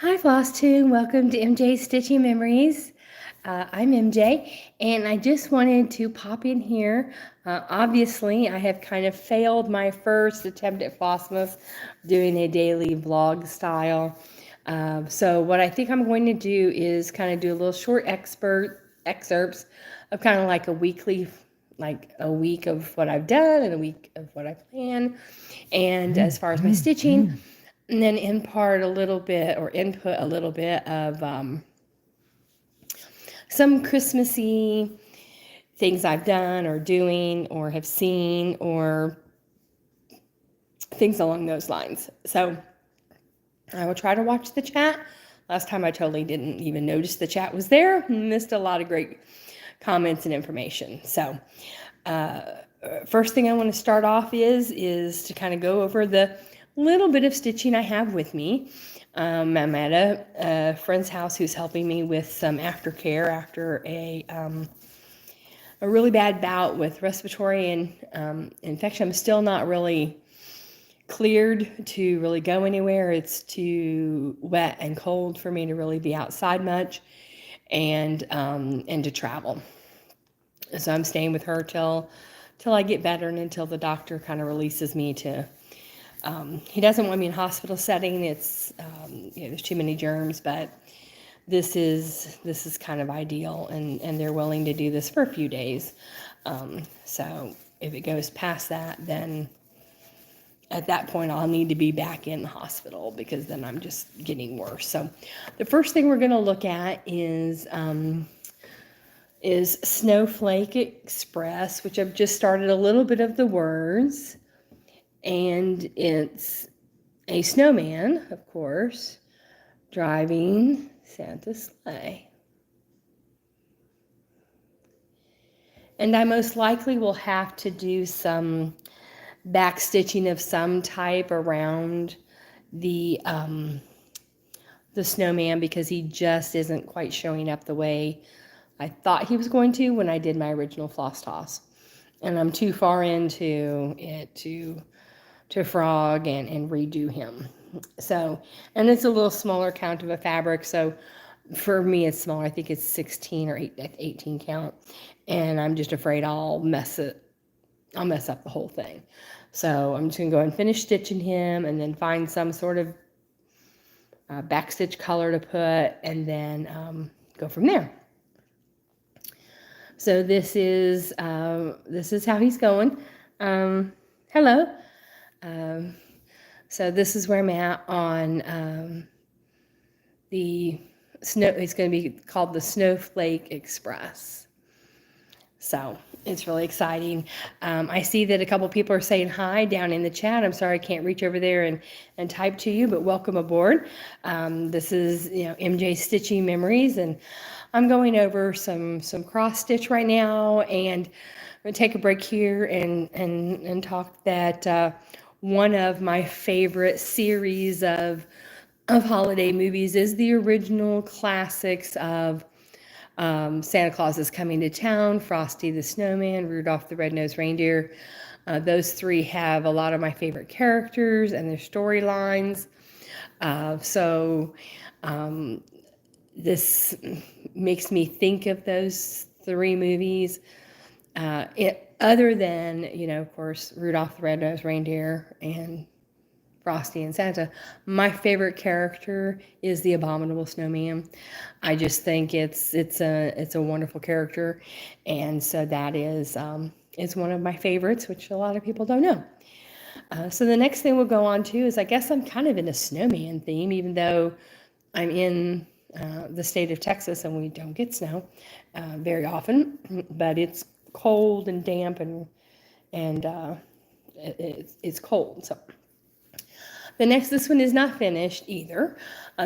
Hi, Floss Tune. Welcome to MJs Stitching Memories. I'm MJ, and I just wanted to pop in here. Obviously, I have kind of failed my first attempt at Flossmas, doing a daily vlog style. So what I think I'm going to do is kind of do a little short excerpts of kind of like a weekly, like a week of what I've done and a week of what I plan. And as far as my stitching, and then impart a little bit or input a little bit of some Christmassy things I've done or doing or have seen or things along those lines. So I will try to watch the chat. Last time I totally didn't even notice the chat was there. Missed a lot of great comments and information. So first thing I want to start off is to kind of go over the little bit of stitching I have with me. I'm at a friend's house who's helping me with some aftercare after a really bad bout with respiratory and infection. I'm still not really cleared to really go anywhere. It's too wet and cold for me to really be outside much and to travel. So I'm staying with her till I get better and until the doctor kind of releases me to. He doesn't want me in hospital setting. It's there's too many germs, but this is kind of ideal, and they're willing to do this for a few days. So if it goes past that, then at that point I'll need to be back in the hospital because then I'm just getting worse. So the first thing we're going to look at is Snowflake Express, which I've just started a little bit of the words. And it's a snowman, of course, driving Santa's sleigh. And I most likely will have to do some back stitching of some type around the snowman because he just isn't quite showing up the way I thought he was going to when I did my original floss toss. And I'm too far into it to frog and redo him. So, and it's a little smaller count of a fabric, so for me it's smaller. I think it's 16 or 18 count, and I'm just afraid I'll mess up the whole thing. So I'm just gonna go ahead and finish stitching him and then find some sort of backstitch color to put and then go from there. So this is how he's going. Hello. So this is where I'm at on the snow. It's going to be called the Snowflake Express. So it's really exciting. I see that a couple people are saying hi down in the chat. I'm sorry I can't reach over there and type to you, but welcome aboard. This is MJs Stitching Memories, and I'm going over some cross stitch right now, and I'm going to take a break here and talk that one of my favorite series of holiday movies is the original classics of Santa Claus is Coming to Town, Frosty the Snowman, Rudolph the Red-Nosed Reindeer. Those three have a lot of my favorite characters and their storylines. This makes me think of those three movies. Other than, of course, Rudolph the Red-Nosed Reindeer and Frosty and Santa, my favorite character is the Abominable Snowman. I just think it's a wonderful character, and so that is one of my favorites, which a lot of people don't know. So the next thing we'll go on to is, I guess I'm kind of in a snowman theme, even though I'm in the state of Texas and we don't get snow very often, but it's cold and damp and it's cold. So this one is not finished either.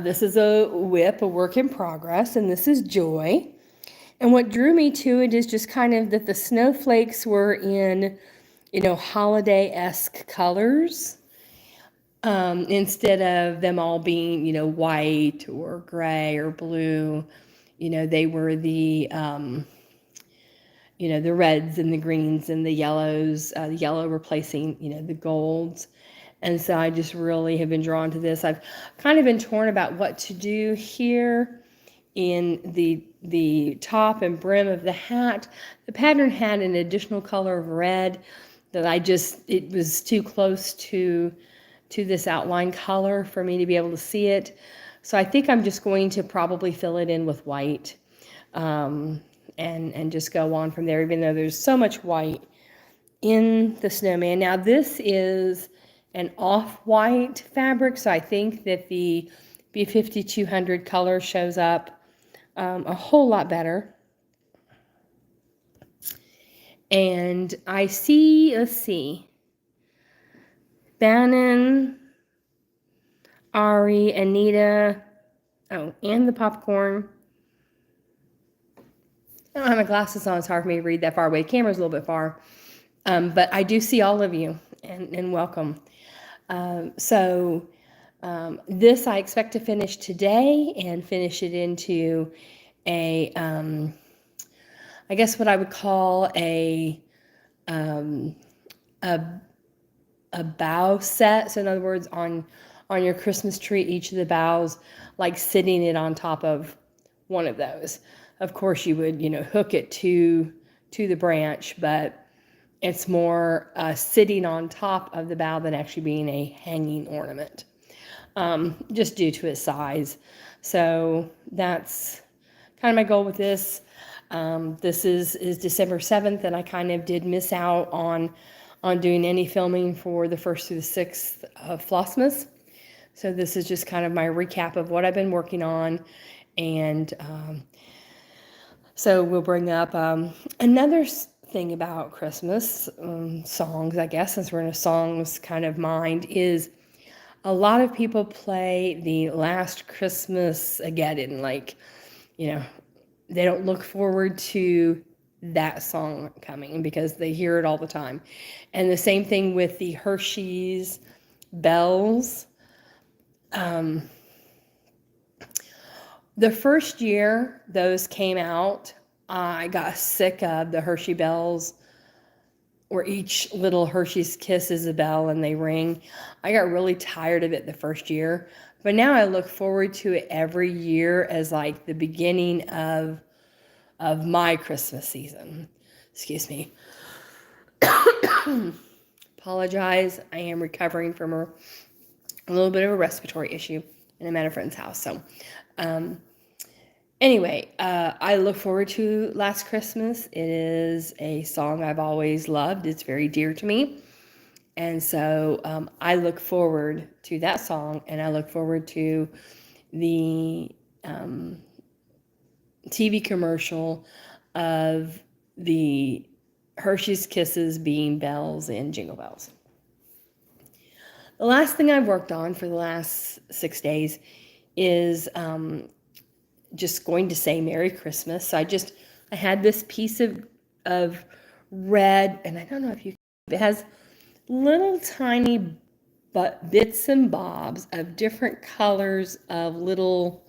This is a WIP, a work in progress, and this is Joy. And what drew me to it is just kind of that the snowflakes were in, holiday-esque colors, instead of them all being, white or gray or blue. They were the reds and the greens and the yellows, the yellow replacing, the golds. And so I just really have been drawn to this. I've kind of been torn about what to do here in the top and brim of the hat. The pattern had an additional color of red that it was too close to this outline color for me to be able to see it. So I think I'm just going to probably fill it in with white, and just go on from there, even though there's so much white in the snowman. Now this is an off-white fabric, so I think that the B5200 color shows up a whole lot better. And I see, let's see, Bannon, Ari, Anita, oh, and the popcorn. I don't have my glasses on, it's hard for me to read that far away. The camera's a little bit far. But I do see all of you, and welcome. This I expect to finish today and finish it into a, I guess what I would call a bough set. So in other words, on your Christmas tree, each of the boughs, like sitting it on top of one of those. Of course, you would, hook it to the branch, but it's more sitting on top of the bough than actually being a hanging ornament, just due to its size. So that's kind of my goal with this. This is December 7th, and I kind of did miss out on doing any filming for the 1st through the 6th of Flossmas. So this is just kind of my recap of what I've been working on. And so we'll bring up another thing about Christmas songs, I guess, since we're in a songs kind of mind, is a lot of people play the Last Christmas again, like, they don't look forward to that song coming because they hear it all the time. And the same thing with the Hershey's bells. The first year those came out, I got sick of the Hershey bells, where each little Hershey's kiss is a bell and they ring. I got really tired of it the first year, but now I look forward to it every year as like the beginning of my Christmas season. Excuse me. Apologize. I am recovering from a little bit of a respiratory issue, and I'm at a friend's house. So, anyway, I look forward to Last Christmas. It is a song I've always loved. It's very dear to me. And so I look forward to that song, and I look forward to the TV commercial of the Hershey's Kisses being bells and jingle bells. The last thing I've worked on for the last 6 days is just going to say Merry Christmas. So I had this piece of red, and I don't know if it has little tiny bits and bobs of different colors of little,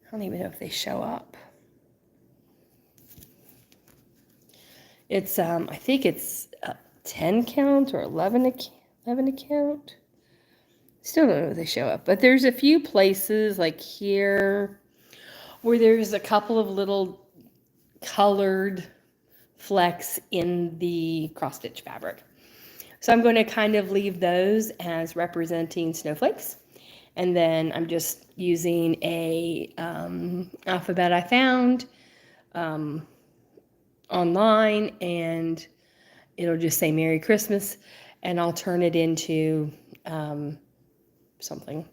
I don't even know if they show up. It's, I think it's 10 count or 11 count. Still don't know if they show up, but there's a few places like here where there's a couple of little colored flecks in the cross stitch fabric. So I'm going to kind of leave those as representing snowflakes. And then I'm just using a alphabet I found online, and it'll just say Merry Christmas, and I'll turn it into something.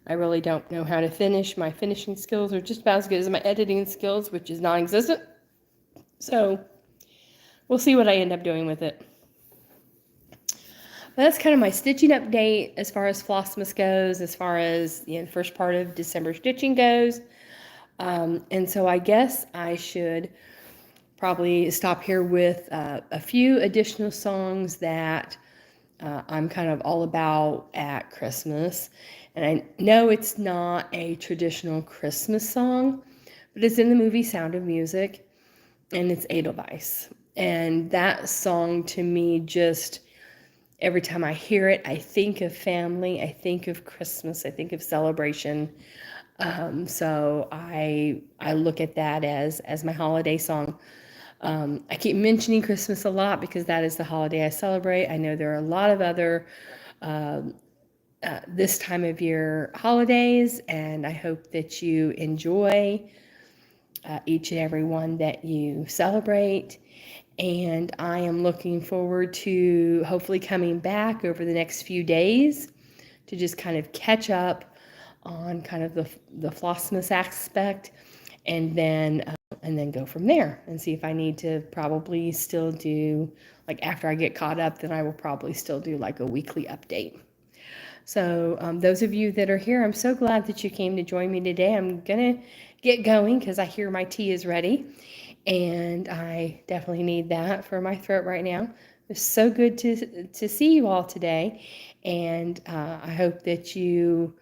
I really don't know how to finish. My finishing skills are just about as good as my editing skills, which is non-existent. So we'll see what I end up doing with it. But that's kind of my stitching update as far as Flossmas goes, as far as the first part of December stitching goes. And so I guess I should probably stop here with a few additional songs that I'm kind of all about at Christmas. And I know it's not a traditional Christmas song, but it's in the movie Sound of Music, and it's Edelweiss. And that song to me just every time I hear it, I think of family, I think of Christmas, I think of celebration. So I look at that as my holiday song. I keep mentioning Christmas a lot because that is the holiday I celebrate. I know there are a lot of other this time of year holidays, and I hope that you enjoy each and every one that you celebrate. And I am looking forward to hopefully coming back over the next few days to just kind of catch up on kind of the Flossmas aspect, and then go from there and see if I need to probably still do, like, after I get caught up, then I will probably still do like a weekly update. So those of you that are here, I'm so glad that you came to join me today. I'm gonna get going because I hear my tea is ready, and I definitely need that for my throat right now. It's so good to see you all today, and I hope that you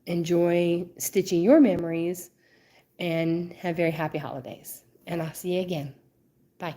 enjoy stitching your memories and have very happy holidays. And I'll see you again. Bye.